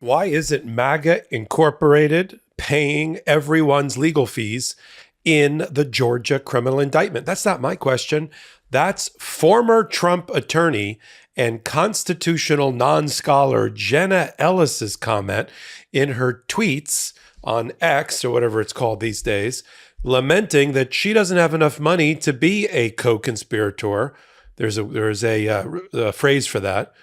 Why isn't MAGA Incorporated paying everyone's legal fees in the Georgia criminal indictment? That's not my question. That's former Trump attorney and constitutional non-scholar Jena Ellis's comment in her tweets on X, or whatever it's called these days, lamenting that she doesn't have enough money to be a co-conspirator. There's a phrase for that.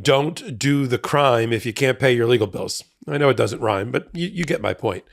Don't do the crime if you can't pay your legal bills. I know it doesn't rhyme, but you get my point.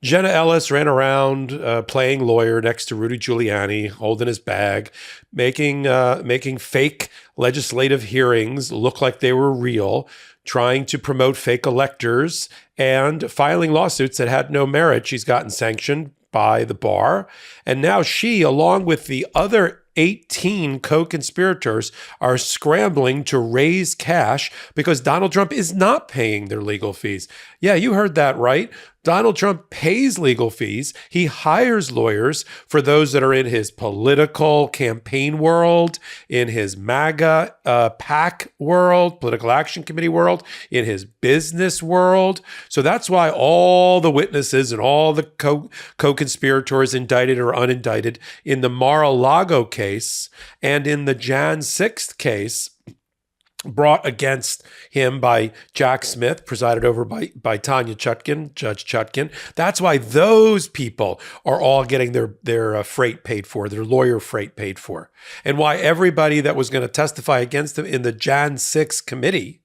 Jena Ellis ran around playing lawyer next to Rudy Giuliani, holding his bag, making fake legislative hearings look like they were real, trying to promote fake electors, and filing lawsuits that had no merit. She's gotten sanctioned by the bar. And now she, along with the other 18 co-conspirators, are scrambling to raise cash because Donald Trump is not paying their legal fees. Yeah, you heard that right. Donald Trump pays legal fees. He hires lawyers for those that are in his political campaign world, in his MAGA PAC world, political action committee world, in his business world. So that's why all the witnesses and all the co-conspirators, indicted or unindicted, in the Mar-a-Lago case and in the Jan 6th case, brought against him by Jack Smith, presided over by Tanya Chutkin, Judge Chutkin. That's why those people are all getting their freight paid for, their lawyer freight paid for. And why everybody that was going to testify against him in the Jan 6 committee,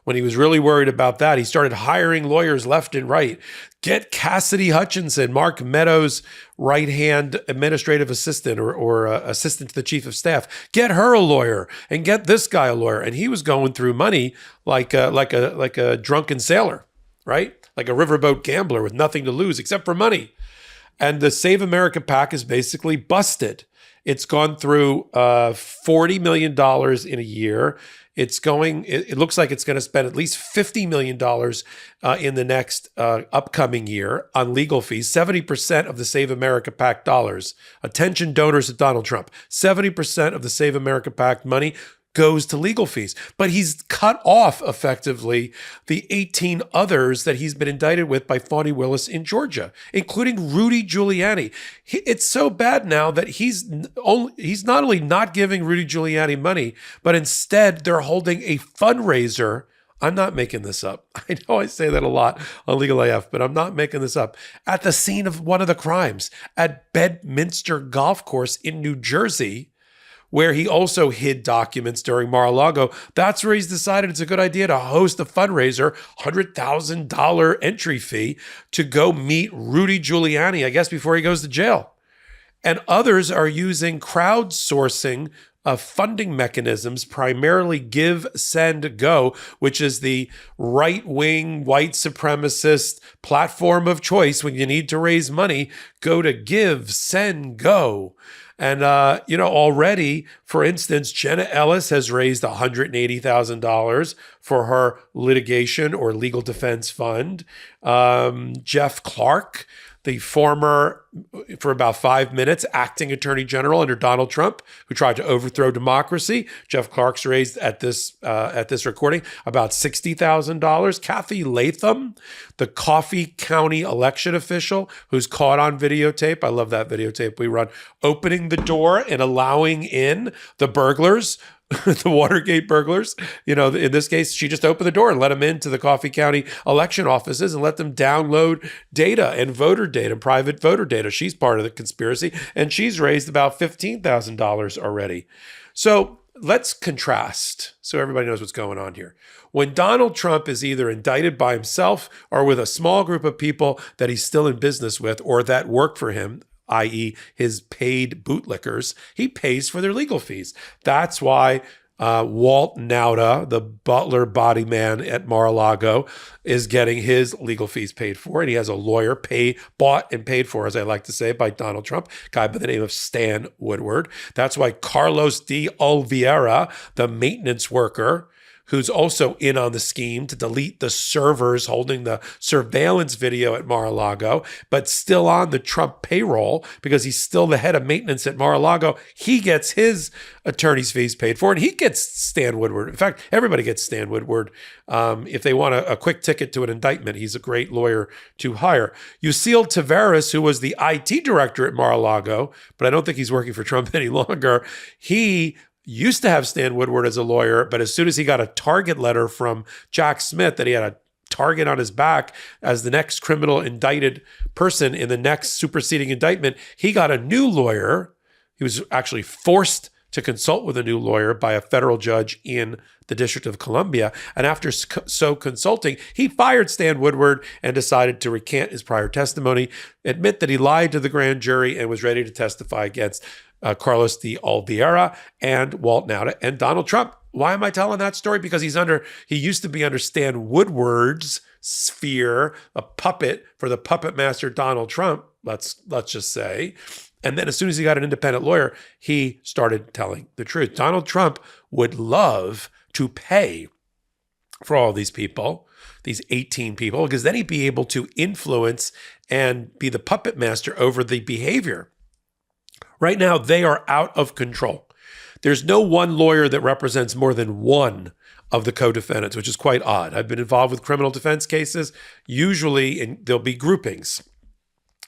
when he was really worried about that, he started hiring lawyers left and right. Get Cassidy Hutchinson, Mark Meadows' right-hand administrative assistant or assistant to the chief of staff. Get her a lawyer and get this guy a lawyer. And he was going through money like a drunken sailor, right? Like a riverboat gambler with nothing to lose except for money. And the Save America PAC is basically busted. It's gone through $40 million in a year. It looks like it's going to spend at least $50 million in the next upcoming year on legal fees. 70% of the Save America PAC dollars, attention donors of Donald Trump, 70% of the Save America PAC money goes to legal fees. But he's cut off effectively the 18 others that he's been indicted with by Jena Willis in Georgia, including Rudy Giuliani. It's so bad now that he's not only not giving Rudy Giuliani money, but instead they're holding a fundraiser. I'm not making this up. I know I say that a lot on Legal AF, but I'm not making this up. At the scene of one of the crimes at Bedminster Golf Course in New Jersey, where he also hid documents during Mar-a-Lago. That's where he's decided it's a good idea to host a fundraiser, $100,000 entry fee, to go meet Rudy Giuliani, I guess, before he goes to jail. And others are using crowdsourcing funding mechanisms, primarily Give, Send, Go, which is the right-wing, white supremacist platform of choice when you need to raise money. Go to Give, Send, Go. And, already, for instance, Jena Ellis has raised $180,000 for her litigation or legal defense fund. Jeff Clark, the former, for about 5 minutes, acting attorney general under Donald Trump, who tried to overthrow democracy. Jeff Clark's raised at this recording about $60,000. Kathy Latham, the Coffee County election official, who's caught on videotape. I love that videotape we run, opening the door and allowing in the burglars. The Watergate burglars, in this case, she just opened the door and let them into the Coffee County election offices and let them download data and voter data and private voter data. She's part of the conspiracy, and she's raised about $15,000 already. So let's contrast so everybody knows what's going on here. When Donald Trump is either indicted by himself or with a small group of people that he's still in business with or that work for him, i.e. his paid bootlickers, he pays for their legal fees. That's why Walt Nauta, the butler body man at Mar-a-Lago, is getting his legal fees paid for. And he has a lawyer bought and paid for, as I like to say, by Donald Trump, a guy by the name of Stan Woodward. That's why Carlos de Oliveira, the maintenance worker, who's also in on the scheme to delete the servers holding the surveillance video at Mar-a-Lago, but still on the Trump payroll because he's still the head of maintenance at Mar-a-Lago. He gets his attorney's fees paid for, and he gets Stan Woodward. In fact, everybody gets Stan Woodward. If they want a quick ticket to an indictment, he's a great lawyer to hire. Yuscil Taveras, who was the IT director at Mar-a-Lago, but I don't think he's working for Trump any longer. He used to have Stan Woodward as a lawyer, but as soon as he got a target letter from Jack Smith that he had a target on his back as the next criminal indicted person in the next superseding indictment, he got a new lawyer. He was actually forced to consult with a new lawyer by a federal judge in the District of Columbia. And after so consulting, he fired Stan Woodward and decided to recant his prior testimony, admit that he lied to the grand jury and was ready to testify against Carlos de Oliveira and Walt Nauta and Donald Trump. Why am I telling that story? Because he used to be under Stan Woodward's sphere, a puppet for the puppet master Donald Trump, let's just say. And then as soon as he got an independent lawyer, he started telling the truth. Donald Trump would love to pay for all these people, these 18 people, because then he'd be able to influence and be the puppet master over the behavior. Right now, they are out of control. There's no one lawyer that represents more than one of the co-defendants, which is quite odd. I've been involved with criminal defense cases. Usually, there'll be groupings.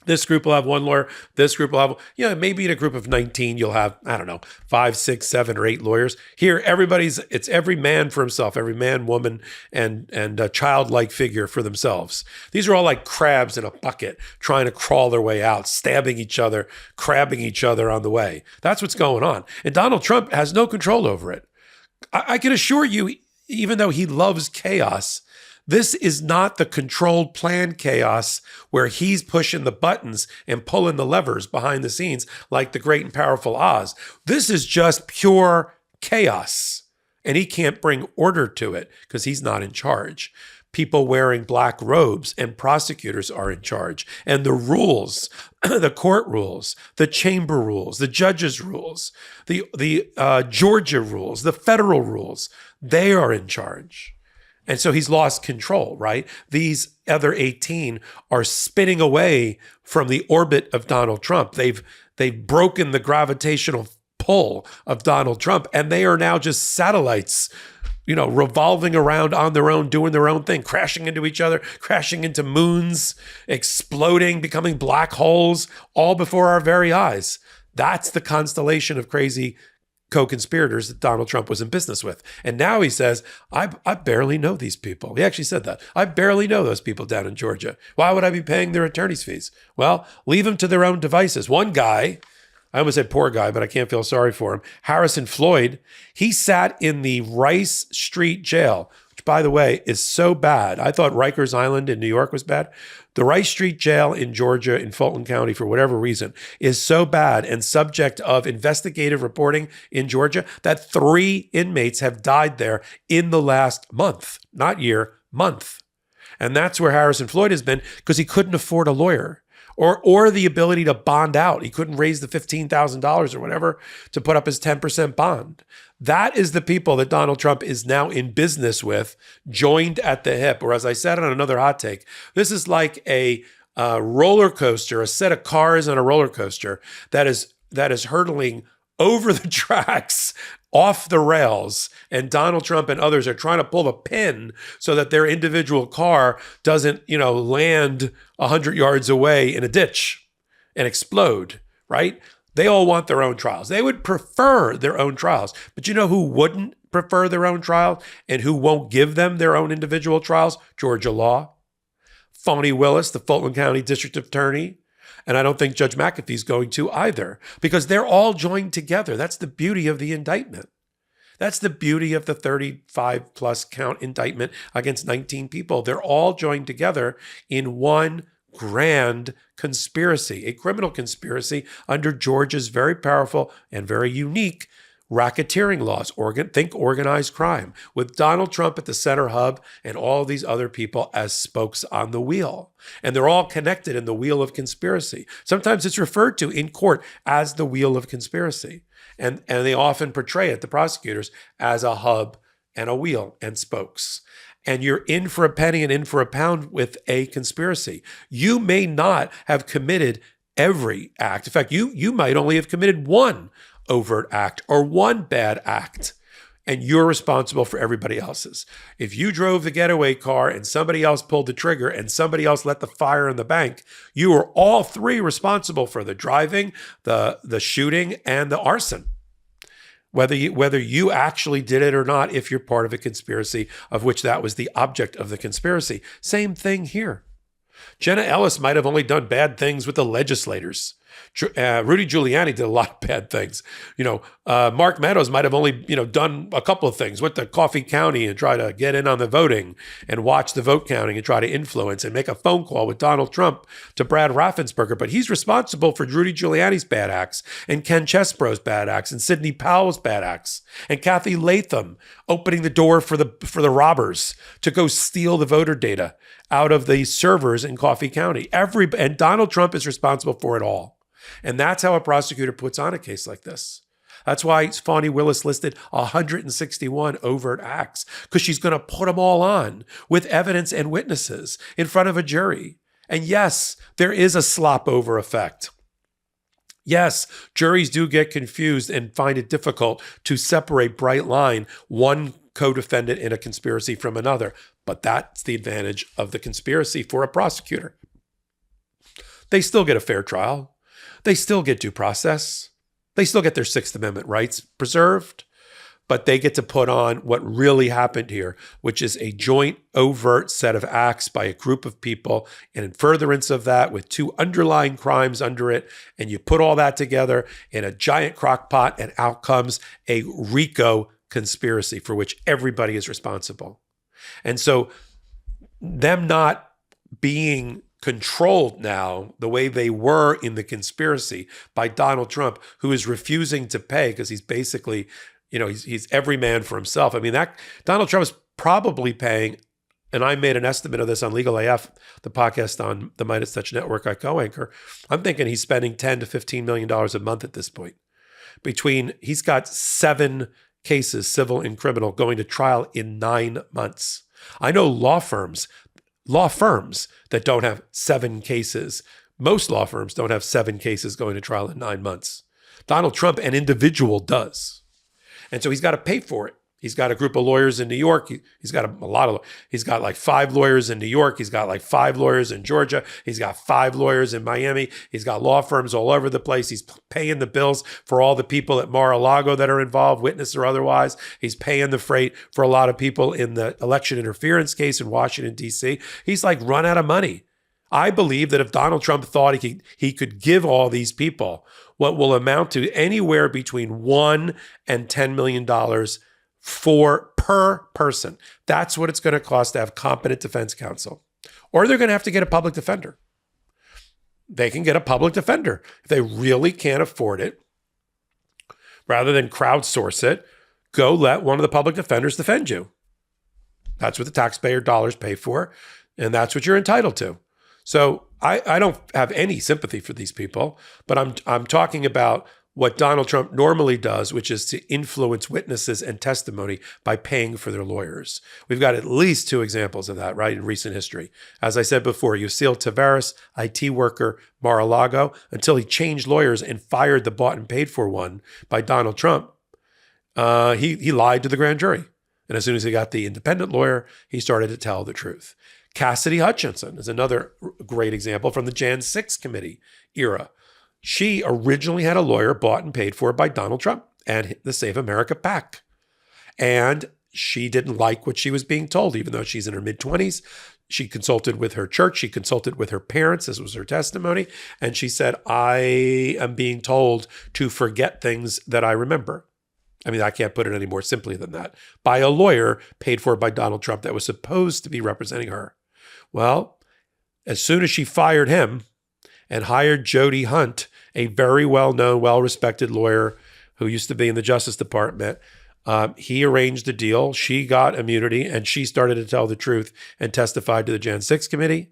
This group will have one lawyer. This group will have, maybe in a group of 19, you'll have, 5, 6, 7, or 8 lawyers. Here, it's every man for himself, every man, woman, and a childlike figure for themselves. These are all like crabs in a bucket trying to crawl their way out, stabbing each other, crabbing each other on the way. That's what's going on. And Donald Trump has no control over it. I can assure you, even though he loves chaos, this is not the controlled, planned chaos where he's pushing the buttons and pulling the levers behind the scenes like the great and powerful Oz. This is just pure chaos. And he can't bring order to it because he's not in charge. People wearing black robes and prosecutors are in charge. And the rules, the court rules, the chamber rules, the judges' rules, the Georgia rules, the federal rules, they are in charge. And so he's lost control, right? These other 18 are spinning away from the orbit of Donald Trump. They've broken the gravitational pull of Donald Trump, and they are now just satellites, revolving around on their own, doing their own thing, crashing into each other, crashing into moons, exploding, becoming black holes, all before our very eyes. That's the constellation of crazy co-conspirators that Donald Trump was in business with. And now he says, I barely know these people. He actually said that. I barely know those people down in Georgia. Why would I be paying their attorney's fees? Well, leave them to their own devices. One guy, I almost said poor guy, but I can't feel sorry for him, Harrison Floyd, he sat in the Rice Street jail, which, by the way, is so bad. I thought Rikers Island in New York was bad. The Rice Street jail in Georgia, in Fulton County, for whatever reason, is so bad and subject of investigative reporting in Georgia that 3 inmates have died there in the last month, not year, month. And that's where Harrison Floyd has been because he couldn't afford a lawyer or the ability to bond out. He couldn't raise the $15,000 or whatever to put up his 10% bond. That is the people that Donald Trump is now in business with, joined at the hip. Or as I said on another hot take, this is like a roller coaster, a set of cars on a roller coaster that is hurtling over the tracks, off the rails, and Donald Trump and others are trying to pull the pin so that their individual car doesn't, land 100 yards away in a ditch and explode, right? They all want their own trials. They would prefer their own trials. But you know who wouldn't prefer their own trial and who won't give them their own individual trials? Georgia law. Jena Willis, the Fulton County District Attorney. And I don't think Judge McAfee's going to either, because they're all joined together. That's the beauty of the indictment. That's the beauty of the 35 plus count indictment against 19 people. They're all joined together in one grand conspiracy, a criminal conspiracy under Georgia's very powerful and very unique racketeering laws, think organized crime, with Donald Trump at the center hub and all these other people as spokes on the wheel. And they're all connected in the wheel of conspiracy. Sometimes it's referred to in court as the wheel of conspiracy. And they often portray it, the prosecutors, as a hub and a wheel and spokes. And you're in for a penny and in for a pound with a conspiracy. You may not have committed every act. In fact, you might only have committed one overt act or one bad act, and you're responsible for everybody else's. If you drove the getaway car and somebody else pulled the trigger and somebody else let the fire in the bank, you are all three responsible for the driving, the shooting, and the arson. Whether you actually did it or not, if you're part of a conspiracy of which that was the object of the conspiracy. Same thing here. Jena Willis might have only done bad things with the legislators. Rudy Giuliani did a lot of bad things. Mark Meadows might have only, done a couple of things. Went to Coffee County and try to get in on the voting and watch the vote counting and try to influence and make a phone call with Donald Trump to Brad Raffensperger. But he's responsible for Rudy Giuliani's bad acts and Ken Chesebro's bad acts and Sidney Powell's bad acts and Kathy Latham opening the door for the robbers to go steal the voter data out of the servers in Coffee County. And Donald Trump is responsible for it all. And that's how a prosecutor puts on a case like this. That's why Fani Willis listed 161 overt acts, because she's going to put them all on with evidence and witnesses in front of a jury. And yes, there is a slop over effect. Yes, juries do get confused and find it difficult to separate bright line one co-defendant in a conspiracy from another. But that's the advantage of the conspiracy for a prosecutor. They still get a fair trial. They still get due process. They still get their Sixth Amendment rights preserved, but they get to put on what really happened here, which is a joint overt set of acts by a group of people, and in furtherance of that with two underlying crimes under it, and you put all that together in a giant crock pot, and out comes a RICO conspiracy for which everybody is responsible. And so them not being controlled now the way they were in the conspiracy by Donald Trump, who is refusing to pay because he's basically, he's every man for himself. I mean, that Donald Trump is probably paying, and I made an estimate of this on Legal AF, the podcast on the MeidasTouch network I co-anchor. I'm thinking he's spending $10 to $15 million a month at this point. He's got 7 cases, civil and criminal, going to trial in 9 months. I know law firms that don't have 7 cases. Most law firms don't have 7 cases going to trial in 9 months. Donald Trump, an individual, does. And so he's got to pay for it. He's got a group of lawyers in New York. He's got he's got like 5 lawyers in New York. He's got like 5 lawyers in Georgia. He's got 5 lawyers in Miami. He's got law firms all over the place. He's paying the bills for all the people at Mar-a-Lago that are involved, witness or otherwise. He's paying the freight for a lot of people in the election interference case in Washington, D.C. He's like run out of money. I believe that if Donald Trump thought he could give all these people what will amount to anywhere between $1 and $10 million per person, that's what it's going to cost to have competent defense counsel. Or they're going to have to get a public defender. They can get a public defender if they really can't afford it. Rather than crowdsource it, go let one of the public defenders defend you. That's what the taxpayer dollars pay for, and that's what you're entitled to. So I don't have any sympathy for these people, but I'm talking about what Donald Trump normally does, which is to influence witnesses and testimony by paying for their lawyers. We've got at least 2 examples of that, right, in recent history. As I said before, Yuscil Taveras, IT worker, Mar-a-Lago, until he changed lawyers and fired the bought and paid for one by Donald Trump, he lied to the grand jury. And as soon as he got the independent lawyer, he started to tell the truth. Cassidy Hutchinson is another great example from the Jan 6 committee era. She originally had a lawyer bought and paid for by Donald Trump and the Save America PAC. And she didn't like what she was being told, even though she's in her mid-20s. She consulted with her church. She consulted with her parents. This was her testimony. And she said, I am being told to forget things that I remember. I mean, I can't put it any more simply than that. By a lawyer paid for by Donald Trump that was supposed to be representing her. Well, as soon as she fired him and hired Jody Hunt, a very well-known, well-respected lawyer who used to be in the Justice Department, he arranged a deal. She got immunity, and she started to tell the truth and testified to the Jan 6 committee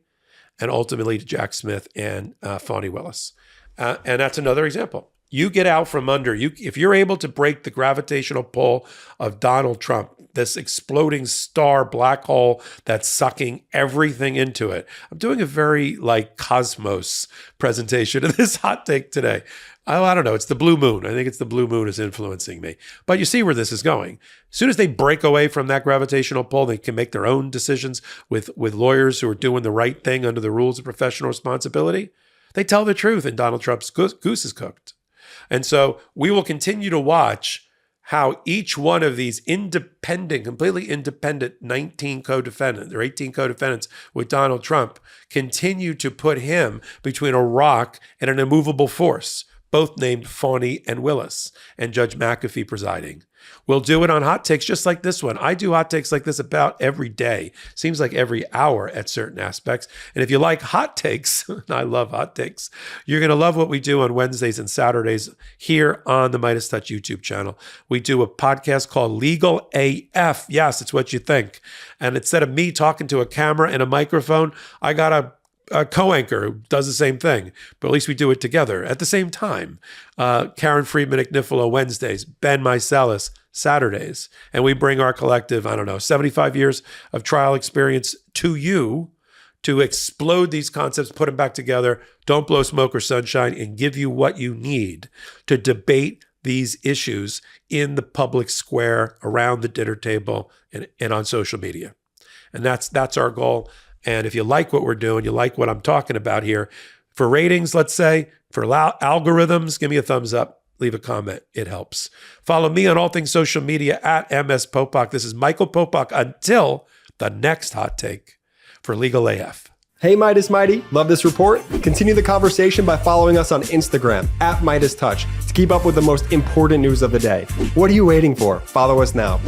and ultimately to Jack Smith and Fani Willis. And that's another example. you get out from under, if you're able to break the gravitational pull of Donald Trump, this exploding star black hole that's sucking everything into it. I'm doing a very like Cosmos presentation of this hot take today. Oh, I don't know. It's the blue moon. I think it's the blue moon is influencing me. But you see where this is going. As soon as they break away from that gravitational pull, they can make their own decisions with lawyers who are doing the right thing under the rules of professional responsibility. They tell the truth, and Donald Trump's goose is cooked. And so we will continue to watch how each one of these independent, completely independent 19 co-defendants or 18 co-defendants with Donald Trump continue to put him between a rock and an immovable force, both named Fawny and Willis, and Judge McAfee presiding. We'll do it on hot takes just like this one. I do hot takes like this about every day. Seems like every hour at certain aspects. And if you like hot takes, and I love hot takes, you're going to love what we do on Wednesdays and Saturdays here on the MeidasTouch YouTube channel. We do a podcast called Legal AF. Yes, it's what you think. And instead of me talking to a camera and a microphone, I got a co-anchor who does the same thing, but at least we do it together at the same time. Karen Friedman Agnifilo Wednesdays, Ben Meiselas Saturdays, and we bring our collective, 75 years of trial experience to you to explode these concepts, put them back together, don't blow smoke or sunshine, and give you what you need to debate these issues in the public square, around the dinner table, and on social media. And that's our goal. And if you like what we're doing, you like what I'm talking about here, for ratings, let's say, for algorithms, give me a thumbs up, leave a comment. It helps. Follow me on all things social media at MS Popok. This is Michael Popok until the next hot take for Legal AF. Hey, Meidas Mighty, love this report? Continue the conversation by following us on Instagram at MeidasTouch to keep up with the most important news of the day. What are you waiting for? Follow us now.